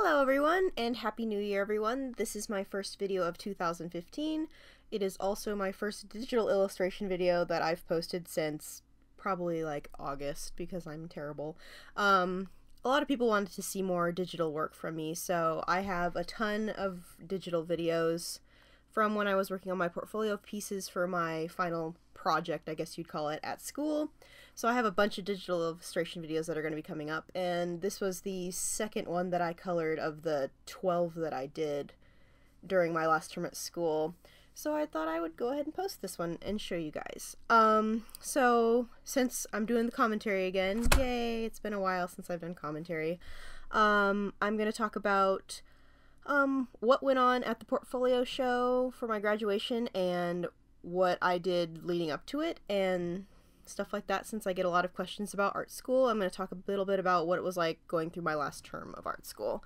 Hello everyone, and Happy New Year everyone. This is my first video of 2015. It is also my first digital illustration video that I've posted since probably like August, because I'm terrible. A lot of people wanted to see more digital work from me, so I have a ton of digital videos from when I was working on my portfolio pieces for my final project, I guess you'd call it, at school. So I have a bunch of digital illustration videos that are going to be coming up, and this was the second one that I colored of the 12 that I did during my last term at school. So I thought I would go ahead and post this one and show you guys. So since I'm doing the commentary again, yay, it's been a while since I've done commentary, I'm going to talk about what went on at the portfolio show for my graduation and what I did leading up to it and stuff like that. Since I get a lot of questions about art school, I'm going to talk a little bit about what it was like going through my last term of art school.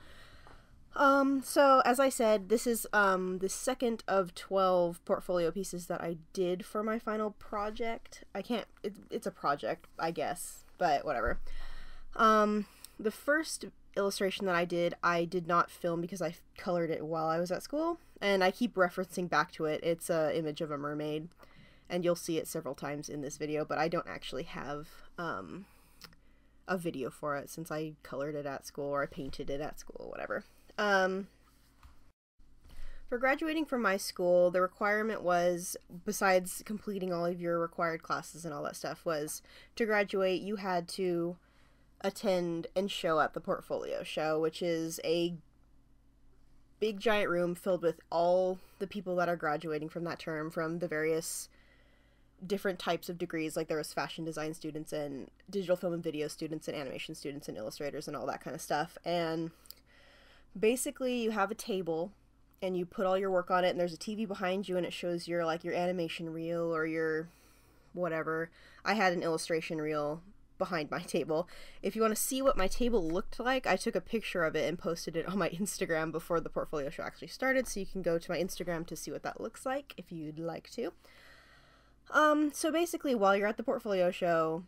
So as I said, this is the second of 12 portfolio pieces that I did for my final project. It's a project, I guess, but whatever. The first illustration that I did not film because I colored it while I was at school, and I keep referencing back to it. It's an image of a mermaid, and you'll see it several times in this video, but I don't actually have a video for it since I colored it at school, or I painted it at school, whatever. For graduating from my school, the requirement was, besides completing all of your required classes and all that stuff, was to graduate you had to attend and show at the portfolio show, which is a big giant room filled with all the people that are graduating from that term from the various different types of degrees. Like there was fashion design students and digital film and video students and animation students and illustrators and all that kind of stuff. And basically you have a table and you put all your work on it, and there's a TV behind you and it shows your your animation reel or your whatever. I had an illustration reel behind my table. If you want to see what my table looked like, I took a picture of it and posted it on my Instagram before the portfolio show actually started, so you can go to my Instagram to see what that looks like if you'd like to. So basically, while you're at the portfolio show,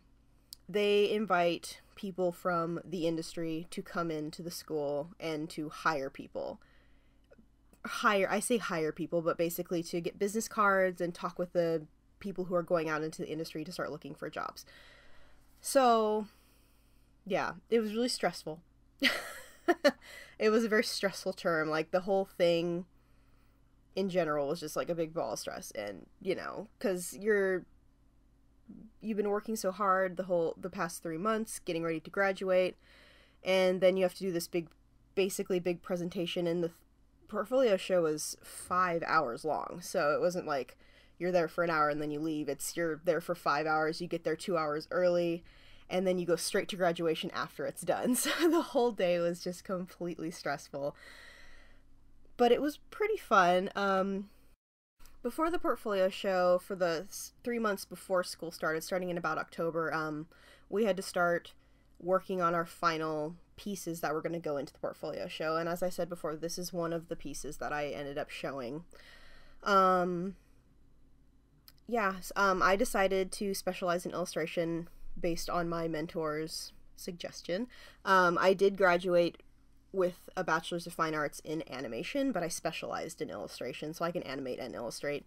they invite people from the industry to come into the school and to hire people. I say hire people, but basically to get business cards and talk with the people who are going out into the industry to start looking for jobs. So, yeah, it was really stressful. It was a very stressful term. Like, the whole thing in general was just like a big ball of stress. And, you know, because you've been working so hard the past 3 months, getting ready to graduate, and then you have to do this basically big presentation, and the portfolio show was 5 hours long. So it wasn't like you're there for an hour and then you leave. You're there for 5 hours, you get there 2 hours early, and then you go straight to graduation after it's done. So the whole day was just completely stressful. But it was pretty fun. Before the portfolio show, for the 3 months before school started, starting in about October, we had to start working on our final pieces that were going to go into the portfolio show. And as I said before, this is one of the pieces that I ended up showing. I decided to specialize in illustration based on my mentor's suggestion. I did graduate with a bachelor's of fine arts in animation, but I specialized in illustration, so I can animate and illustrate.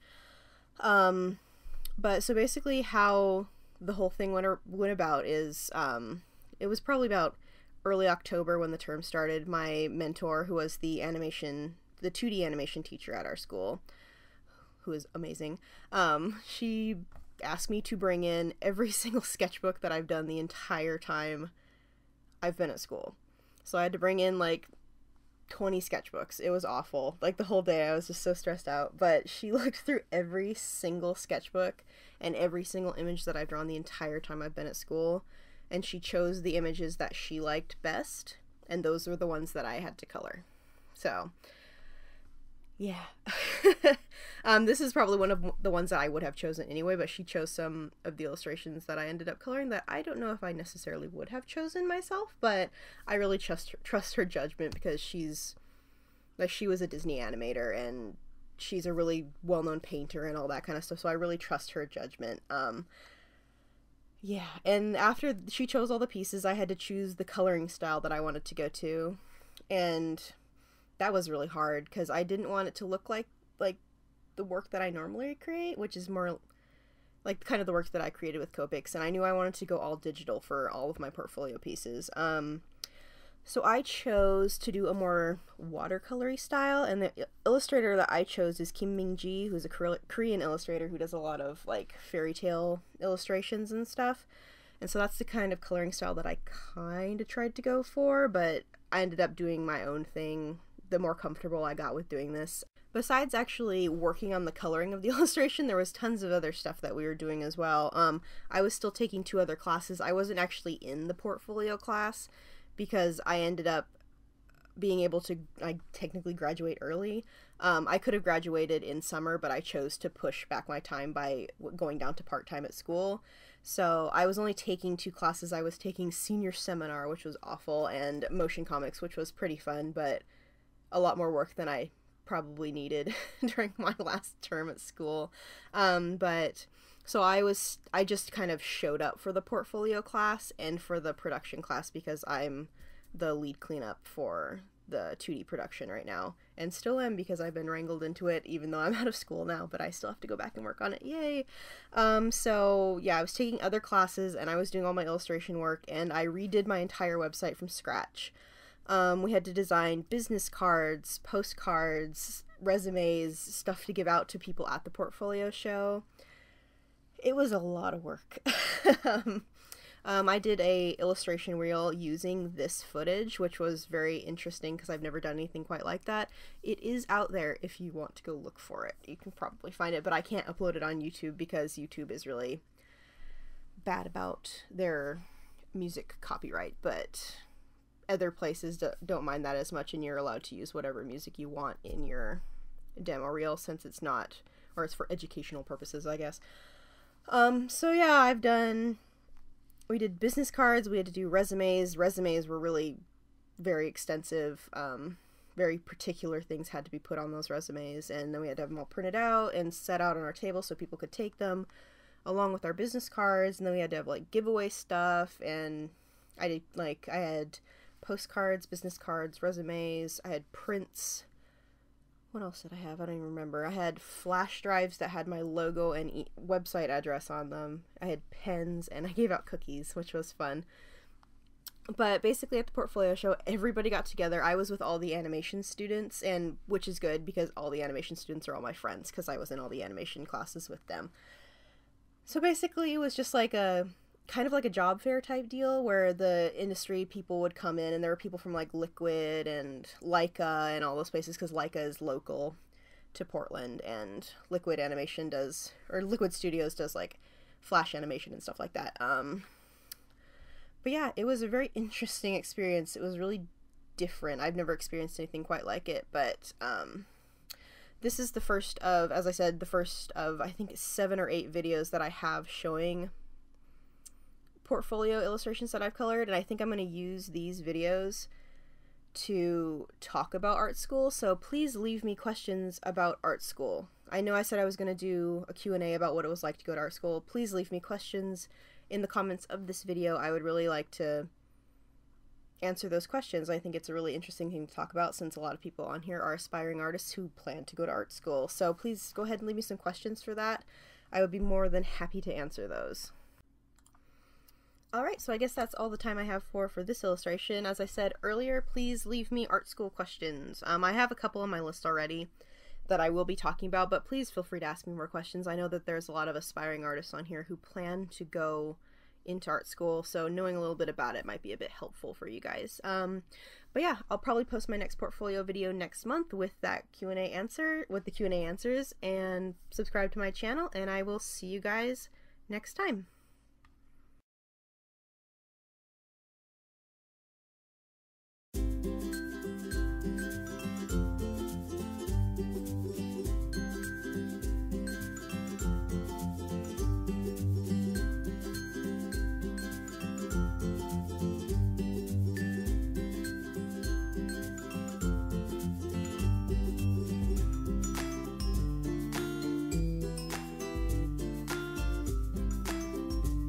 But so basically how the whole thing went about is, it was probably about early October when the term started. My mentor, who was the 2D animation teacher at our school, who is amazing, she asked me to bring in every single sketchbook that I've done the entire time I've been at school. So I had to bring in like 20 sketchbooks. It was awful. Like the whole day I was just so stressed out. But she looked through every single sketchbook and every single image that I've drawn the entire time I've been at school, and she chose the images that she liked best, and those were the ones that I had to color. So yeah. This is probably one of the ones that I would have chosen anyway, but she chose some of the illustrations that I ended up coloring that I don't know if I necessarily would have chosen myself, but I really trust her judgment, because she was a Disney animator and she's a really well-known painter and all that kind of stuff, so I really trust her judgment. Yeah, and after she chose all the pieces, I had to choose the coloring style that I wanted to go to. And that was really hard because I didn't want it to look like the work that I normally create, which is more like kind of the work that I created with Copics, and I knew I wanted to go all digital for all of my portfolio pieces. So I chose to do a more watercolory style, and the illustrator that I chose is Kim Min-ji, who's a Korean illustrator who does a lot of like fairy tale illustrations and stuff. And so that's the kind of coloring style that I kind of tried to go for, but I ended up doing my own thing the more comfortable I got with doing this. Besides actually working on the coloring of the illustration, there was tons of other stuff that we were doing as well. I was still taking 2 other classes. I wasn't actually in the portfolio class because I ended up being able to technically graduate early. I could have graduated in summer, but I chose to push back my time by going down to part-time at school. So I was only taking 2 classes. I was taking senior seminar, which was awful, and motion comics, which was pretty fun, but a lot more work than I probably needed during my last term at school. But so I just kind of showed up for the portfolio class and for the production class because I'm the lead cleanup for the 2D production right now, and still am because I've been wrangled into it even though I'm out of school now, but I still have to go back and work on it. Yay! So yeah, I was taking other classes and I was doing all my illustration work, and I redid my entire website from scratch. We had to design business cards, postcards, resumes, stuff to give out to people at the portfolio show. It was a lot of work. I did a illustration reel using this footage, which was very interesting because I've never done anything quite like that. It is out there if you want to go look for it. You can probably find it, but I can't upload it on YouTube because YouTube is really bad about their music copyright, but other places don't mind that as much, and you're allowed to use whatever music you want in your demo reel since it's not, or it's for educational purposes, I guess. So yeah, we did business cards, we had to do resumes. Resumes were really very extensive. Very particular things had to be put on those resumes, and then we had to have them all printed out and set out on our table so people could take them along with our business cards, and then we had to have like giveaway stuff, and I had postcards, business cards, resumes, I had prints. What else did I have? I don't even remember. I had flash drives that had my logo and website address on them. I had pens, and I gave out cookies, which was fun. But basically at the portfolio show, everybody got together. I was with all the animation students, and which is good because all the animation students are all my friends because I was in all the animation classes with them. So basically it was just like a kind of like a job fair type deal where the industry people would come in, and there were people from like Liquid and Leica and all those places because Leica is local to Portland, and Liquid Studios does like flash animation and stuff like that. But yeah, it was a very interesting experience. It was really different. I've never experienced anything quite like it, but this is the first of, as I said, I think 7 or 8 videos that I have showing portfolio illustrations that I've colored, and I think I'm going to use these videos to talk about art school, so please leave me questions about art school. I know I said I was going to do a Q&A about what it was like to go to art school. Please leave me questions in the comments of this video. I would really like to answer those questions. I think it's a really interesting thing to talk about since a lot of people on here are aspiring artists who plan to go to art school, so please go ahead and leave me some questions for that. I would be more than happy to answer those. Alright, so I guess that's all the time I have for this illustration. As I said earlier, please leave me art school questions. I have a couple on my list already that I will be talking about, but please feel free to ask me more questions. I know that there's a lot of aspiring artists on here who plan to go into art school, so knowing a little bit about it might be a bit helpful for you guys. But yeah, I'll probably post my next portfolio video next month with that Q&A answers, and subscribe to my channel, and I will see you guys next time.